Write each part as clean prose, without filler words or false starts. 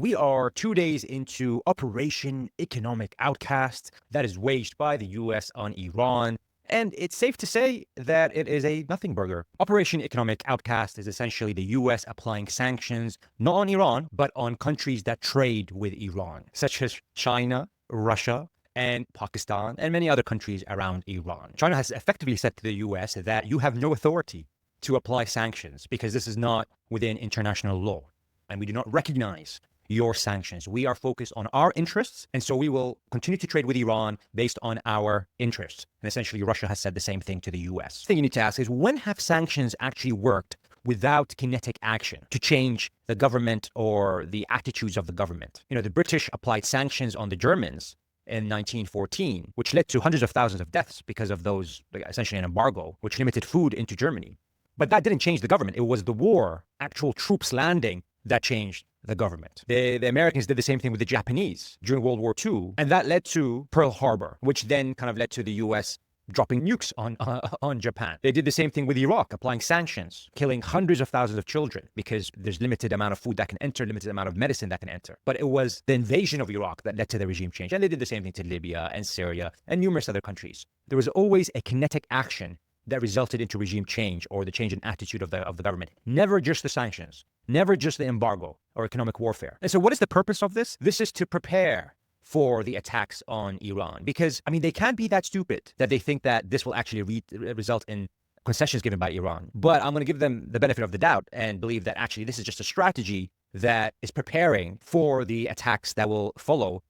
We are 2 days into Operation Economic Outcast that is waged by the US on Iran. And it's safe to say that it is a nothing burger. Operation Economic Outcast is essentially the US applying sanctions not on Iran, but on countries that trade with Iran, such as China, Russia, and Pakistan, and many other countries around Iran. China has effectively said to the US that you have no authority to apply sanctions because this is not within international law, and we do not recognize your sanctions. We are focused on our interests, and so we will continue to trade with Iran based on our interests. And essentially, Russia has said the same thing to the US. The thing you need to ask is, when have sanctions actually worked without kinetic action to change the government or the attitudes of the government? The British applied sanctions on the Germans in 1914, which led to hundreds of thousands of deaths because of those, essentially an embargo, which limited food into Germany. But that didn't change the government. It was the war, actual troops landing, that changed the government. The Americans did the same thing with the Japanese during World War II, and that led to Pearl Harbor, which then kind of led to the US dropping nukes on Japan. They did the same thing with Iraq, applying sanctions, killing hundreds of thousands of children because there's limited amount of food that can enter, limited amount of medicine that can enter. But it was the invasion of Iraq that led to the regime change. And they did the same thing to Libya and Syria and numerous other countries. There was always a kinetic action that resulted into regime change or the change in attitude of the government. Never just the sanctions, never just the embargo or economic warfare. And so what is the purpose of this? This is to prepare for the attacks on Iran. Because, they can't be that stupid that they think that this will actually result in concessions given by Iran. But I'm going to give them the benefit of the doubt and believe that actually this is just a strategy that is preparing for the attacks that will follow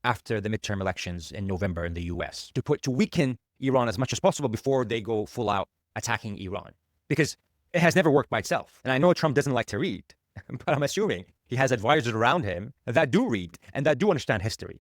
after the midterm elections in November in the US, to weaken Iran as much as possible before they go full out attacking Iran. Because it has never worked by itself. And I know Trump doesn't like to read, but I'm assuming he has advisors around him that do read and that do understand history.